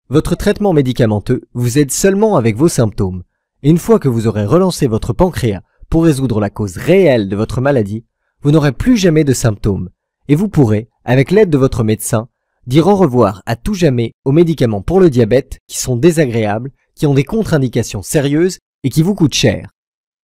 Votre traitement médicamenteux vous aide seulement avec vos symptômes. Et une fois que vous aurez relancé votre pancréas pour résoudre la cause réelle de votre maladie, vous n'aurez plus jamais de symptômes. Et vous pourrez, avec l'aide de votre médecin, dire au revoir à tout jamais aux médicaments pour le diabète qui sont désagréables, qui ont des contre-indications sérieuses et qui vous coûtent cher.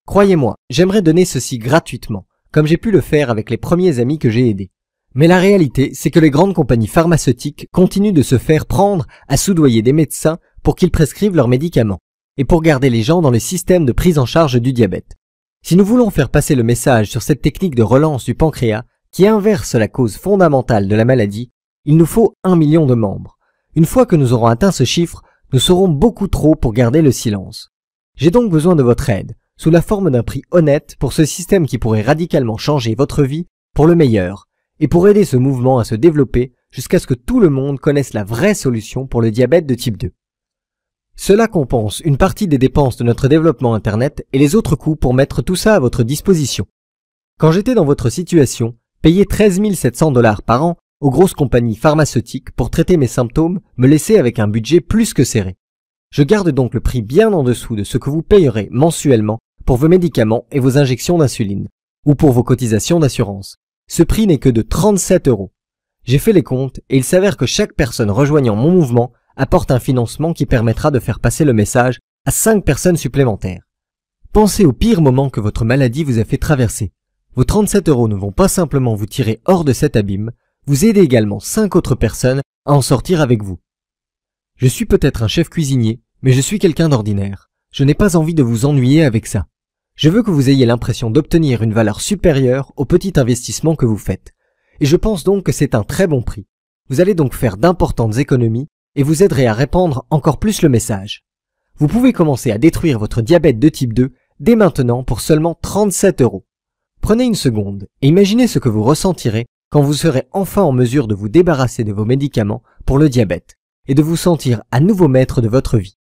Croyez-moi, j'aimerais donner ceci gratuitement, comme j'ai pu le faire avec les premiers amis que j'ai aidés. Mais la réalité, c'est que les grandes compagnies pharmaceutiques continuent de se faire prendre à soudoyer des médecins pour qu'ils prescrivent leurs médicaments, et pour garder les gens dans le système de prise en charge du diabète. Si nous voulons faire passer le message sur cette technique de relance du pancréas, qui inverse la cause fondamentale de la maladie, il nous faut 1 million de membres. Une fois que nous aurons atteint ce chiffre, nous serons beaucoup trop pour garder le silence. J'ai donc besoin de votre aide, sous la forme d'un prix honnête pour ce système qui pourrait radicalement changer votre vie pour le meilleur, et pour aider ce mouvement à se développer jusqu'à ce que tout le monde connaisse la vraie solution pour le diabète de type 2. Cela compense une partie des dépenses de notre développement Internet et les autres coûts pour mettre tout ça à votre disposition. Quand j'étais dans votre situation, payer 13 700 $ par an aux grosses compagnies pharmaceutiques pour traiter mes symptômes me laissait avec un budget plus que serré. Je garde donc le prix bien en dessous de ce que vous payerez mensuellement pour vos médicaments et vos injections d'insuline, ou pour vos cotisations d'assurance. Ce prix n'est que de 37 €. J'ai fait les comptes et il s'avère que chaque personne rejoignant mon mouvement apporte un financement qui permettra de faire passer le message à 5 personnes supplémentaires. Pensez au pire moment que votre maladie vous a fait traverser. Vos 37 € ne vont pas simplement vous tirer hors de cet abîme, vous aidez également 5 autres personnes à en sortir avec vous. Je suis peut-être un chef cuisinier, mais je suis quelqu'un d'ordinaire. Je n'ai pas envie de vous ennuyer avec ça. Je veux que vous ayez l'impression d'obtenir une valeur supérieure au petit investissement que vous faites. Et je pense donc que c'est un très bon prix. Vous allez donc faire d'importantes économies et vous aiderez à répandre encore plus le message. Vous pouvez commencer à détruire votre diabète de type 2 dès maintenant pour seulement 37 €. Prenez une seconde et imaginez ce que vous ressentirez quand vous serez enfin en mesure de vous débarrasser de vos médicaments pour le diabète et de vous sentir à nouveau maître de votre vie.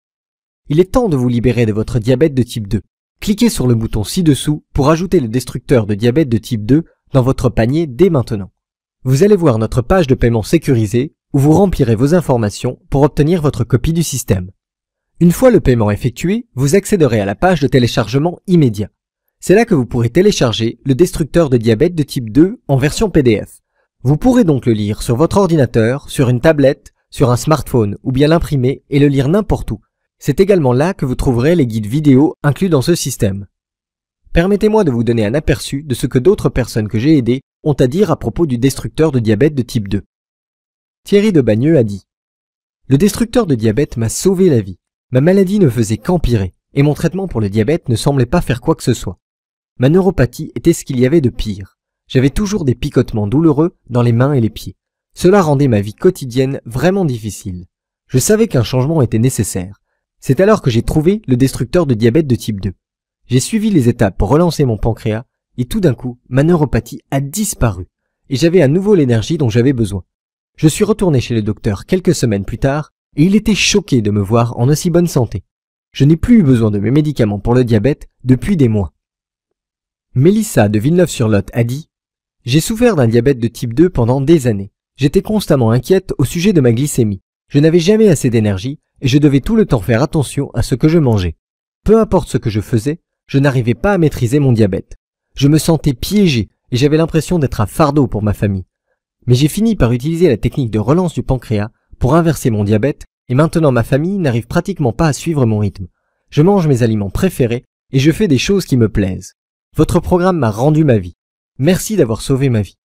Il est temps de vous libérer de votre diabète de type 2. Cliquez sur le bouton ci-dessous pour ajouter le destructeur de diabète de type 2 dans votre panier dès maintenant. Vous allez voir notre page de paiement sécurisée où vous remplirez vos informations pour obtenir votre copie du système. Une fois le paiement effectué, vous accéderez à la page de téléchargement immédiat. C'est là que vous pourrez télécharger le destructeur de diabète de type 2 en version PDF. Vous pourrez donc le lire sur votre ordinateur, sur une tablette, sur un smartphone ou bien l'imprimer et le lire n'importe où. C'est également là que vous trouverez les guides vidéo inclus dans ce système. Permettez-moi de vous donner un aperçu de ce que d'autres personnes que j'ai aidées ont à dire à propos du destructeur de diabète de type 2. Thierry de Bagneux a dit « Le destructeur de diabète m'a sauvé la vie. Ma maladie ne faisait qu'empirer et mon traitement pour le diabète ne semblait pas faire quoi que ce soit. Ma neuropathie était ce qu'il y avait de pire. J'avais toujours des picotements douloureux dans les mains et les pieds. Cela rendait ma vie quotidienne vraiment difficile. Je savais qu'un changement était nécessaire. C'est alors que j'ai trouvé le destructeur de diabète de type 2. J'ai suivi les étapes pour relancer mon pancréas et tout d'un coup, ma neuropathie a disparu et j'avais à nouveau l'énergie dont j'avais besoin. Je suis retourné chez le docteur quelques semaines plus tard et il était choqué de me voir en aussi bonne santé. Je n'ai plus eu besoin de mes médicaments pour le diabète depuis des mois. Mélissa de Villeneuve-sur-Lot a dit « J'ai souffert d'un diabète de type 2 pendant des années. J'étais constamment inquiète au sujet de ma glycémie. Je n'avais jamais assez d'énergie et je devais tout le temps faire attention à ce que je mangeais. Peu importe ce que je faisais, je n'arrivais pas à maîtriser mon diabète. Je me sentais piégé et j'avais l'impression d'être un fardeau pour ma famille. Mais j'ai fini par utiliser la technique de relance du pancréas pour inverser mon diabète et maintenant ma famille n'arrive pratiquement pas à suivre mon rythme. Je mange mes aliments préférés et je fais des choses qui me plaisent. Votre programme m'a rendu ma vie. Merci d'avoir sauvé ma vie. »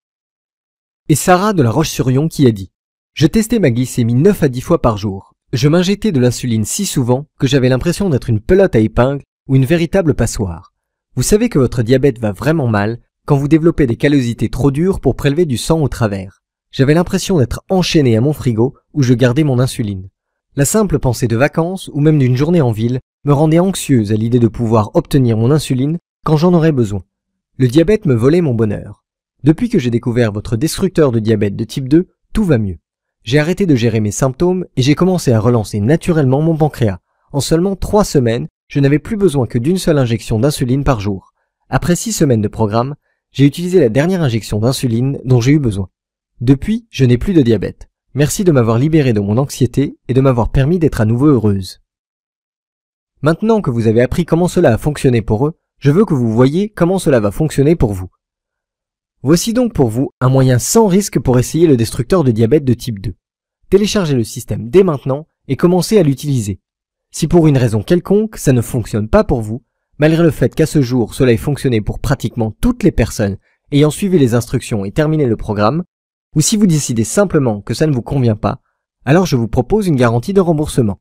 Et Sarah de La Roche-sur-Yon qui a dit « Je testais ma glycémie 9 à 10 fois par jour. Je m'injectais de l'insuline si souvent que j'avais l'impression d'être une pelote à épingles ou une véritable passoire. Vous savez que votre diabète va vraiment mal quand vous développez des callosités trop dures pour prélever du sang au travers. J'avais l'impression d'être enchaîné à mon frigo où je gardais mon insuline. La simple pensée de vacances ou même d'une journée en ville me rendait anxieuse à l'idée de pouvoir obtenir mon insuline quand j'en aurais besoin. Le diabète me volait mon bonheur. Depuis que j'ai découvert votre destructeur de diabète de type 2, tout va mieux. J'ai arrêté de gérer mes symptômes et j'ai commencé à relancer naturellement mon pancréas. En seulement 3 semaines, je n'avais plus besoin que d'une seule injection d'insuline par jour. Après 6 semaines de programme, j'ai utilisé la dernière injection d'insuline dont j'ai eu besoin. Depuis, je n'ai plus de diabète. Merci de m'avoir libéré de mon anxiété et de m'avoir permis d'être à nouveau heureuse. Maintenant que vous avez appris comment cela a fonctionné pour eux, je veux que vous voyiez comment cela va fonctionner pour vous. Voici donc pour vous un moyen sans risque pour essayer le destructeur de diabète de type 2. Téléchargez le système dès maintenant et commencez à l'utiliser. Si pour une raison quelconque ça ne fonctionne pas pour vous, malgré le fait qu'à ce jour cela ait fonctionné pour pratiquement toutes les personnes ayant suivi les instructions et terminé le programme, ou si vous décidez simplement que ça ne vous convient pas, alors je vous propose une garantie de remboursement.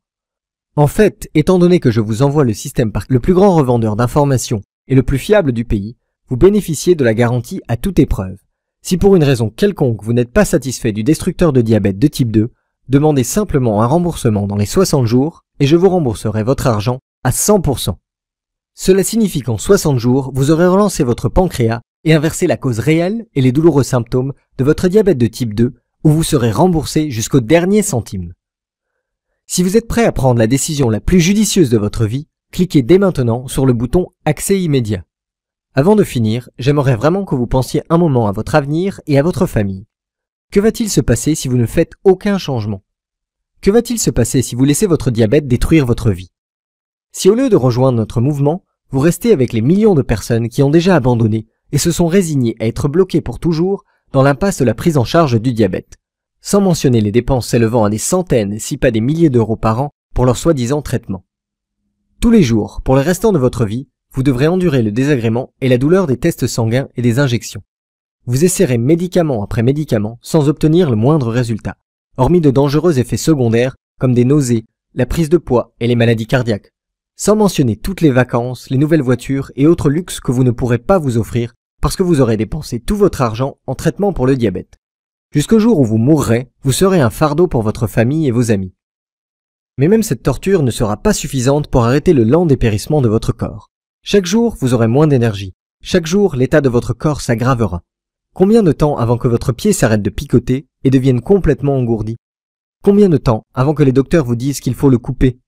En fait, étant donné que je vous envoie le système par le plus grand revendeur d'informations et le plus fiable du pays, vous bénéficiez de la garantie à toute épreuve. Si pour une raison quelconque vous n'êtes pas satisfait du destructeur de diabète de type 2, demandez simplement un remboursement dans les 60 jours et je vous rembourserai votre argent à 100%. Cela signifie qu'en 60 jours, vous aurez relancé votre pancréas et inversé la cause réelle et les douloureux symptômes de votre diabète de type 2 où vous serez remboursé jusqu'au dernier centime. Si vous êtes prêt à prendre la décision la plus judicieuse de votre vie, cliquez dès maintenant sur le bouton Accès immédiat. Avant de finir, j'aimerais vraiment que vous pensiez un moment à votre avenir et à votre famille. Que va-t-il se passer si vous ne faites aucun changement? Que va-t-il se passer si vous laissez votre diabète détruire votre vie? Si au lieu de rejoindre notre mouvement, vous restez avec les millions de personnes qui ont déjà abandonné et se sont résignées à être bloquées pour toujours dans l'impasse de la prise en charge du diabète, sans mentionner les dépenses s'élevant à des centaines, si pas des milliers d'euros par an pour leur soi-disant traitement. Tous les jours, pour le restant de votre vie, vous devrez endurer le désagrément et la douleur des tests sanguins et des injections. Vous essaierez médicament après médicament sans obtenir le moindre résultat, hormis de dangereux effets secondaires comme des nausées, la prise de poids et les maladies cardiaques, sans mentionner toutes les vacances, les nouvelles voitures et autres luxes que vous ne pourrez pas vous offrir parce que vous aurez dépensé tout votre argent en traitement pour le diabète. Jusqu'au jour où vous mourrez, vous serez un fardeau pour votre famille et vos amis. Mais même cette torture ne sera pas suffisante pour arrêter le lent dépérissement de votre corps. Chaque jour, vous aurez moins d'énergie. Chaque jour, l'état de votre corps s'aggravera. Combien de temps avant que votre pied s'arrête de picoter et devienne complètement engourdi? Combien de temps avant que les docteurs vous disent qu'il faut le couper?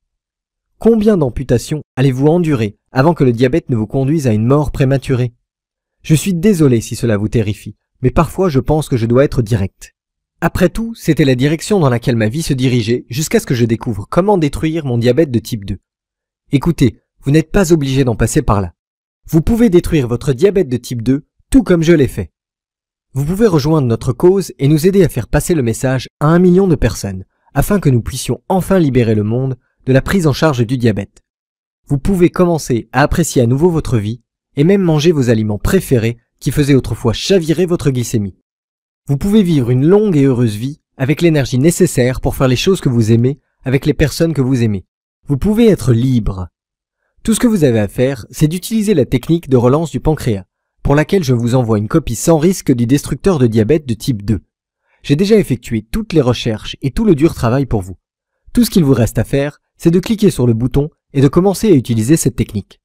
Combien d'amputations allez-vous endurer avant que le diabète ne vous conduise à une mort prématurée? Je suis désolé si cela vous terrifie, mais parfois je pense que je dois être direct. Après tout, c'était la direction dans laquelle ma vie se dirigeait jusqu'à ce que je découvre comment détruire mon diabète de type 2. Écoutez, vous n'êtes pas obligé d'en passer par là. Vous pouvez détruire votre diabète de type 2, tout comme je l'ai fait. Vous pouvez rejoindre notre cause et nous aider à faire passer le message à 1 million de personnes, afin que nous puissions enfin libérer le monde de la prise en charge du diabète. Vous pouvez commencer à apprécier à nouveau votre vie et même manger vos aliments préférés qui faisaient autrefois chavirer votre glycémie. Vous pouvez vivre une longue et heureuse vie avec l'énergie nécessaire pour faire les choses que vous aimez avec les personnes que vous aimez. Vous pouvez être libre. Tout ce que vous avez à faire, c'est d'utiliser la technique de relance du pancréas, pour laquelle je vous envoie une copie sans risque du destructeur de diabète de type 2. J'ai déjà effectué toutes les recherches et tout le dur travail pour vous. Tout ce qu'il vous reste à faire, c'est de cliquer sur le bouton et de commencer à utiliser cette technique.